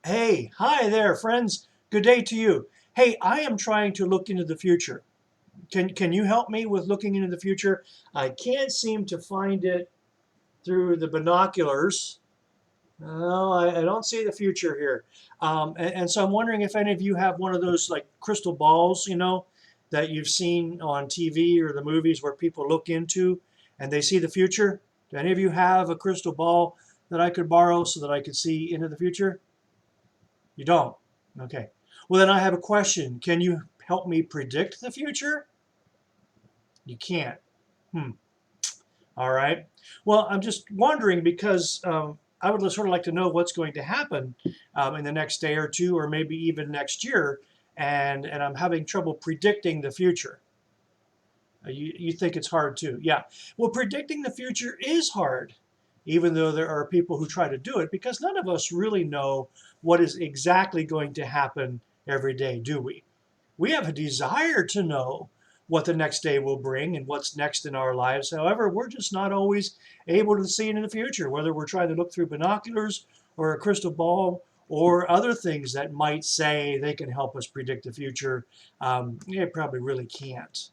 Hey, hi there, friends. Good day to you. Hey, I am trying to look into the future. Can you help me with looking into the future? I can't seem to find it through the binoculars. No, I don't see the future here. And so I'm wondering if any of you have one of those like crystal balls, that you've seen on TV or the movies where people look into and they see the future. Do any of you have a crystal ball that I could borrow so that I could see into the future? You don't? Okay. Well, then I have a question. Can you help me predict the future? You can't. Hmm. All right. Well, I'm just wondering because I would sort of like to know what's going to happen in the next day or two, or maybe even next year, and I'm having trouble predicting the future. You think it's hard too? Yeah. Well, predicting the future is hard, even though there are people who try to do it, because none of us really know what is exactly going to happen every day, do we? We have a desire to know what the next day will bring and what's next in our lives. However, we're just not always able to see into the future, whether we're trying to look through binoculars or a crystal ball or other things that might say they can help us predict the future. It probably really can't.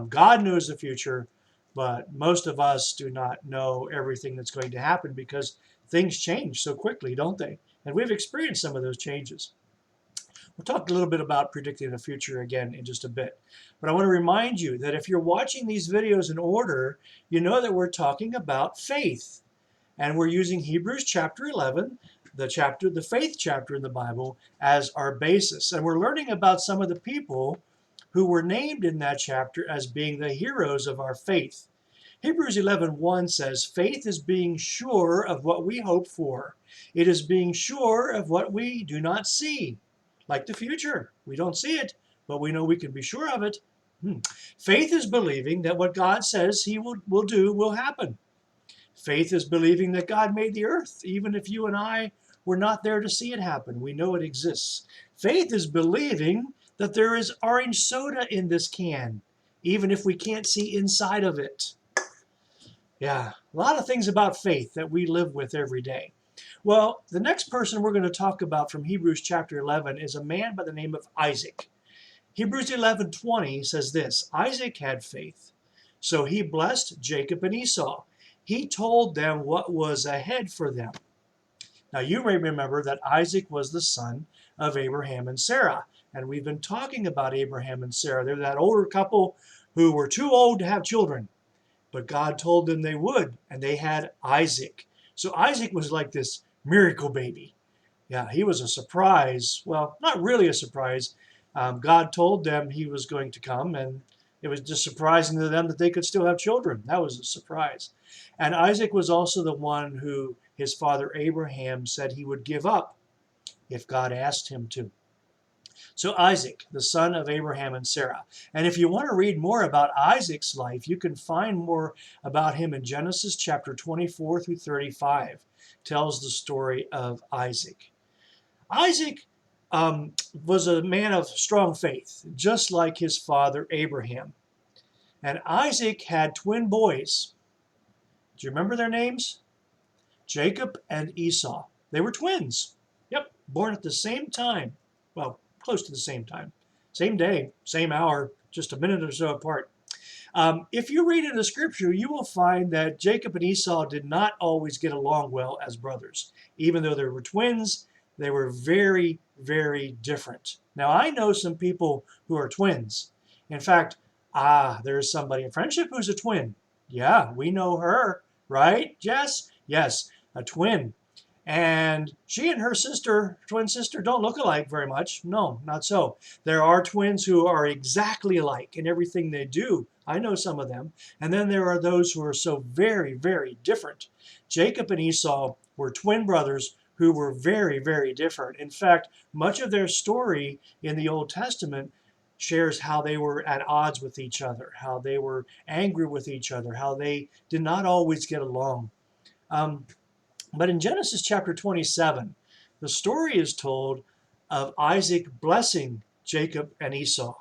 God knows the future, but most of us do not know everything that's going to happen because things change so quickly, don't they? And we've experienced some of those changes. We'll talk a little bit about predicting the future again in just a bit. But I want to remind you that if you're watching these videos in order, you know that we're talking about faith. And we're using Hebrews chapter 11, the faith chapter in the Bible, as our basis. And we're learning about some of the people who were named in that chapter as being the heroes of our faith. Hebrews 11:1 says, faith is being sure of what we hope for. It is being sure of what we do not see. Like the future. We don't see it, but we know we can be sure of it. Faith is believing that what God says he will do will happen. Faith is believing that God made the earth, even if you and I were not there to see it happen. We know it exists. Faith is believing that there is orange soda in this can, even if we can't see inside of it. Yeah, a lot of things about faith that we live with every day. Well, the next person we're going to talk about from Hebrews chapter 11 is a man by the name of Isaac. Hebrews 11:20 says this, Isaac had faith, so he blessed Jacob and Esau. He told them what was ahead for them. Now you may remember that Isaac was the son of Abraham and Sarah, and we've been talking about Abraham and Sarah. They're that older couple who were too old to have children, but God told them they would, and they had Isaac. So Isaac was like this miracle baby. Yeah, he was a surprise. Well, not really a surprise. God told them he was going to come, and it was just surprising to them that they could still have children. That was a surprise. And Isaac was also the one who his father Abraham said he would give up if God asked him to. So Isaac, the son of Abraham and Sarah. And if you want to read more about Isaac's life, you can find more about him in Genesis chapter 24 through 35. Tells the story of Isaac. Isaac was a man of strong faith, just like his father Abraham. And Isaac had twin boys. Do you remember their names? Jacob and Esau. They were twins. Yep, born at the same time. Well, close to the same time. Same day, same hour, just a minute or so apart. If you read in the scripture, you will find that Jacob and Esau did not always get along well as brothers. Even though they were twins, they were very, very different. Now, I know some people who are twins. In fact, there's somebody in friendship who's a twin. Yeah, we know her, right, Jess? Yes, a twin. And she and her sister, twin sister, don't look alike very much. No, not so. There are twins who are exactly alike in everything they do. I know some of them. And then there are those who are so very, very different. Jacob and Esau were twin brothers who were very, very different. In fact, much of their story in the Old Testament shares how they were at odds with each other, how they were angry with each other, how they did not always get along. Um, but in Genesis chapter 27, the story is told of Isaac blessing Jacob and Esau.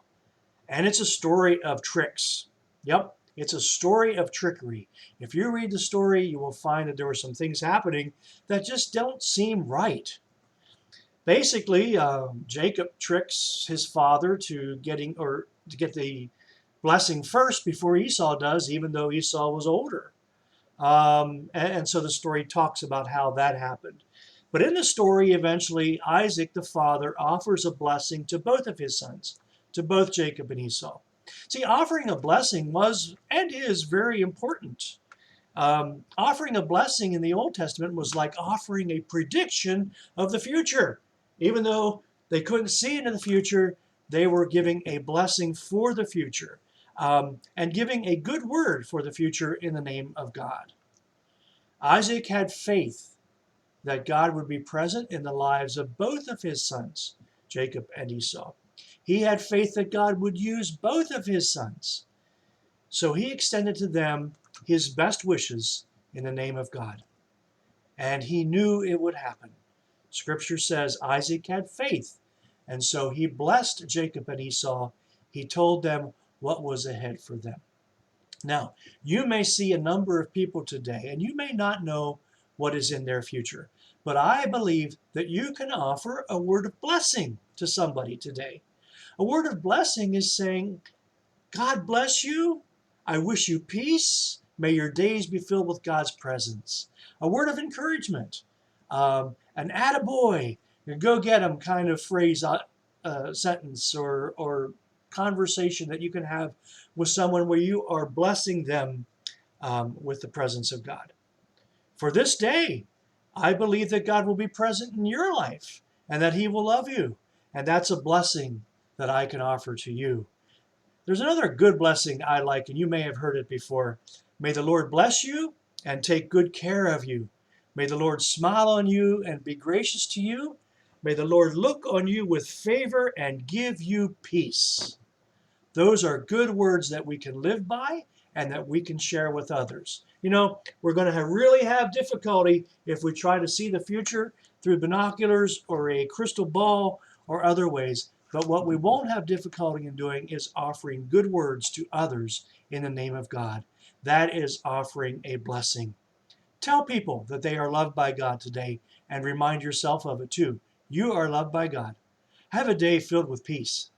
And it's a story of tricks. Yep, it's a story of trickery. If you read the story, you will find that there were some things happening that just don't seem right. Basically, Jacob tricks his father to get the blessing first before Esau does, even though Esau was older. And so the story talks about how that happened. But in the story, eventually, Isaac, the father, offers a blessing to both of his sons, to both Jacob and Esau. See, offering a blessing was and is very important. Offering a blessing in the Old Testament was like offering a prediction of the future. Even though they couldn't see into the future, they were giving a blessing for the future, and giving a good word for the future in the name of God. Isaac had faith that God would be present in the lives of both of his sons, Jacob and Esau. He had faith that God would use both of his sons. So he extended to them his best wishes in the name of God. And he knew it would happen. Scripture says Isaac had faith, and so he blessed Jacob and Esau. He told them what was ahead for them. Now, you may see a number of people today, and you may not know what is in their future, but I believe that you can offer a word of blessing to somebody today. A word of blessing is saying, God bless you. I wish you peace. May your days be filled with God's presence. A word of encouragement, an attaboy, go get 'em kind of phrase, sentence or conversation that you can have with someone where you are blessing them with the presence of God. For this day, I believe that God will be present in your life and that He will love you. And that's a blessing that I can offer to you. There's another good blessing I like, and you may have heard it before. May the Lord bless you and take good care of you. May the Lord smile on you and be gracious to you. May the Lord look on you with favor and give you peace. Those are good words that we can live by and that we can share with others. You know, we're going to really have difficulty if we try to see the future through binoculars or a crystal ball or other ways. But what we won't have difficulty in doing is offering good words to others in the name of God. That is offering a blessing. Tell people that they are loved by God today and remind yourself of it too. You are loved by God. Have a day filled with peace.